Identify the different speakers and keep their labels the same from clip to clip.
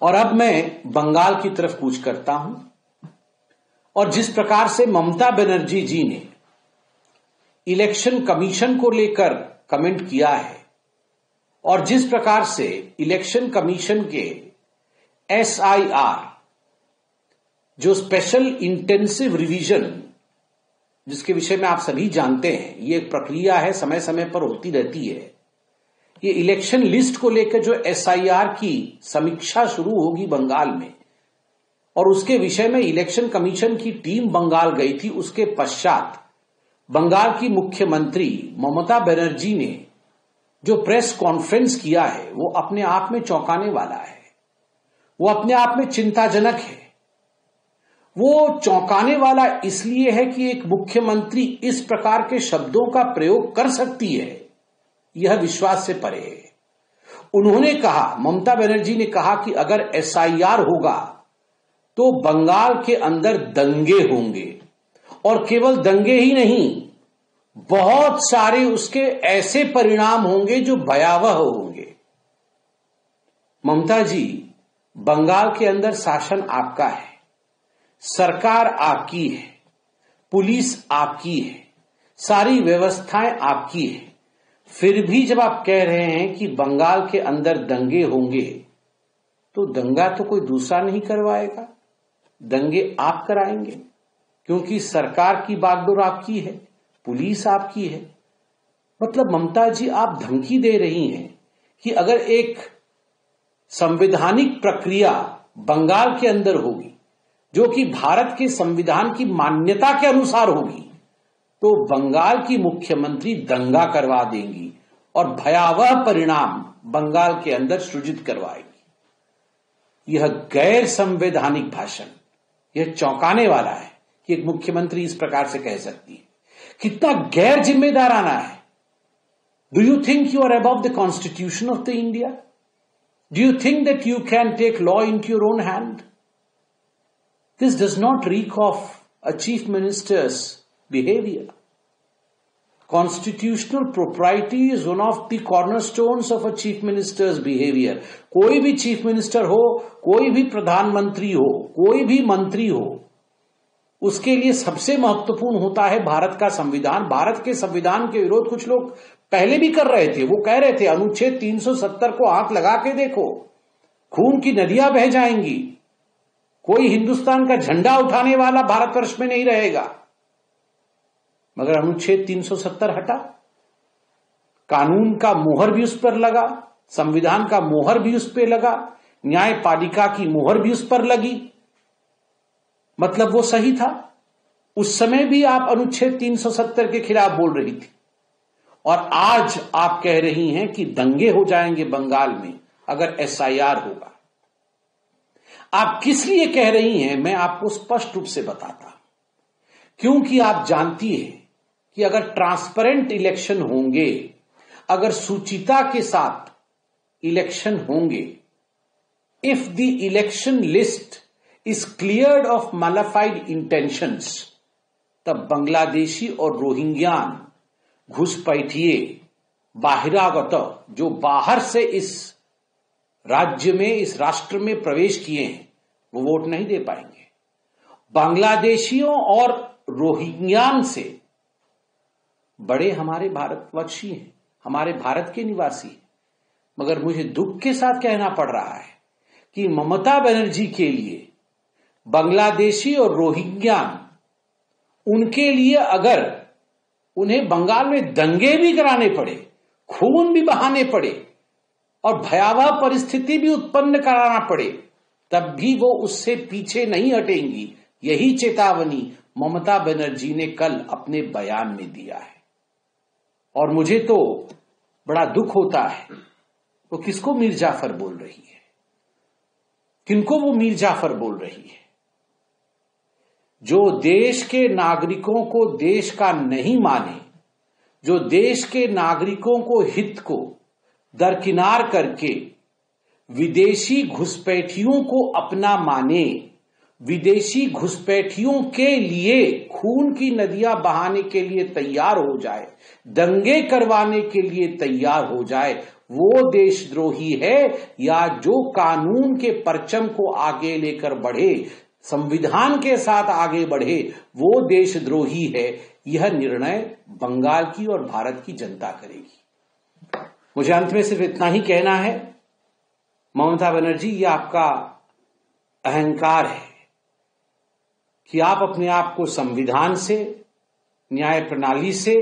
Speaker 1: और अब मैं बंगाल की तरफ कूच करता हूं और जिस प्रकार से ममता बनर्जी जी ने इलेक्शन कमीशन को लेकर कमेंट किया है और जिस प्रकार से इलेक्शन कमीशन के SIR जो स्पेशल इंटेंसिव रिवीजन जिसके विषय में आप सभी जानते हैं, ये एक प्रक्रिया है, समय समय पर होती रहती है। ये इलेक्शन लिस्ट को लेकर जो SIR की समीक्षा शुरू होगी बंगाल में और उसके विषय में इलेक्शन कमीशन की टीम बंगाल गई थी, उसके पश्चात बंगाल की मुख्यमंत्री ममता बनर्जी ने जो प्रेस कॉन्फ्रेंस किया है वो अपने आप में चौंकाने वाला है, वो अपने आप में चिंताजनक है। वो चौंकाने वाला इसलिए है कि एक मुख्यमंत्री इस प्रकार के शब्दों का प्रयोग कर सकती है, यह विश्वास से परे है। उन्होंने कहा, ममता बनर्जी ने कहा कि अगर SIR होगा तो बंगाल के अंदर दंगे होंगे और केवल दंगे ही नहीं, बहुत सारे उसके ऐसे परिणाम होंगे जो भयावह होंगे। ममता जी, बंगाल के अंदर शासन आपका है, सरकार आपकी है, पुलिस आपकी है, सारी व्यवस्थाएं आपकी है, फिर भी जब आप कह रहे हैं कि बंगाल के अंदर दंगे होंगे तो दंगा तो कोई दूसरा नहीं करवाएगा, दंगे आप कराएंगे क्योंकि सरकार की बागडोर आपकी है, पुलिस आपकी है। मतलब ममता जी, आप धमकी दे रही हैं कि अगर एक संवैधानिक प्रक्रिया बंगाल के अंदर होगी जो कि भारत के संविधान की मान्यता के अनुसार होगी तो बंगाल की मुख्यमंत्री दंगा करवा देंगी और भयावह परिणाम बंगाल के अंदर सृजित करवाएगी। यह गैर संवैधानिक भाषण, यह चौंकाने वाला है कि एक मुख्यमंत्री इस प्रकार से कह सकती है। कितना गैर जिम्मेदाराना है। Do you think you are above the constitution of the India? Do you think that you can take law into your own hand? This does not reek of a chief minister's behavior. Constitutional propriety is one of the cornerstones of a chief minister's behavior. कोई भी chief minister हो, कोई भी प्रधानमंत्री हो, कोई भी मंत्री हो, उसके लिए सबसे महत्वपूर्ण होता है भारत का संविधान। भारत के संविधान के विरोध कुछ लोग पहले भी कर रहे थे। वो कह रहे थे अनुच्छेद 370 को हाथ लगा के देखो, खून की नदियां बह जाएंगी, कोई हिंदुस्तान का झंडा उठाने वाला भारतवर्ष में नहीं रहेगा। मगर अनुच्छेद 370 हटा, कानून का मोहर भी उस पर लगा, संविधान का मोहर भी उस पर लगा, न्यायपालिका की मोहर भी उस पर लगी। मतलब वो सही था। उस समय भी आप अनुच्छेद 370 के खिलाफ बोल रही थी और आज आप कह रही हैं कि दंगे हो जाएंगे बंगाल में अगर SIR होगा। आप किस लिए कह रही हैं मैं आपको स्पष्ट रूप से बताता हूं। क्योंकि आप जानती हैं कि अगर ट्रांसपेरेंट इलेक्शन होंगे, अगर सुचिता के साथ इलेक्शन होंगे, if the election list is cleared of malafide intentions, तब बांग्लादेशी और रोहिंग्यान घुसपैठिए बहिरागत जो बाहर से इस राज्य में, इस राष्ट्र में प्रवेश किए हैं, वो वोट नहीं दे पाएंगे। बांग्लादेशियों और रोहिंग्यान से बड़े हमारे भारतवंशी हैं, हमारे भारत के निवासी हैं। मगर मुझे दुख के साथ कहना पड़ रहा है कि ममता बनर्जी के लिए बांग्लादेशी और रोहिंग्यान, उनके लिए अगर उन्हें बंगाल में दंगे भी कराने पड़े, खून भी बहाने पड़े और भयावह परिस्थिति भी उत्पन्न कराना पड़े, तब भी वो उससे पीछे नहीं हटेंगी। यही चेतावनी ममता बनर्जी ने कल अपने बयान में दिया है। और मुझे तो बड़ा दुख होता है, वो किसको मीर जाफर बोल रही है, किनको वो मीर जाफर बोल रही है? जो देश के नागरिकों को देश का नहीं माने, जो देश के नागरिकों को हित को दरकिनार करके विदेशी घुसपैठियों को अपना माने, विदेशी घुसपैठियों के लिए खून की नदियां बहाने के लिए तैयार हो जाए, दंगे करवाने के लिए तैयार हो जाए, वो देशद्रोही है, या जो कानून के परचम को आगे लेकर बढ़े, संविधान के साथ आगे बढ़े, वो देशद्रोही है। यह निर्णय बंगाल की और भारत की जनता करेगी। मुझे अंत में सिर्फ इतना ही कहना है, ममता बनर्जी, यह आपका अहंकार है कि आप अपने आप को संविधान से, न्याय प्रणाली से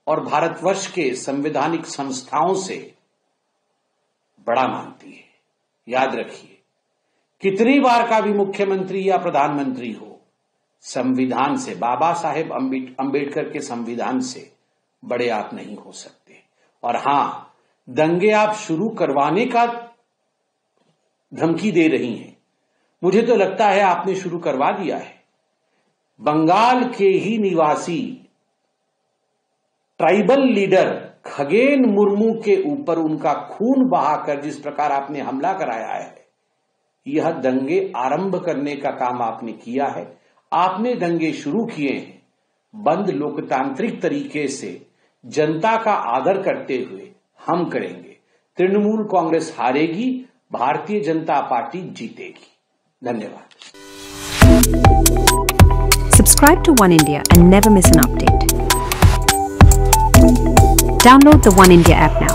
Speaker 1: और भारतवर्ष के संवैधानिक संस्थाओं से बड़ा मानती है। याद रखिए, कितनी बार का भी मुख्यमंत्री या प्रधानमंत्री हो, संविधान से, बाबा साहेब अंबेडकर के संविधान से बड़े आप नहीं हो सकते। और हां, दंगे आप शुरू करवाने का धमकी दे रही हैं, मुझे तो लगता है आपने शुरू करवा दिया है। बंगाल के ही निवासी ट्राइबल लीडर खगेन मुर्मू के ऊपर उनका खून बहाकर जिस प्रकार आपने हमला कराया है, यह दंगे आरंभ करने का काम आपने किया है। आपने दंगे शुरू किए हैं, बंद लोकतांत्रिक तरीके से जनता का आदर करते हुए हम करेंगे। तृणमूल कांग्रेस हारेगी, भारतीय जनता पार्टी जीतेगी। धन्यवाद।
Speaker 2: Subscribe to One India and never miss an update. Download the One India app now.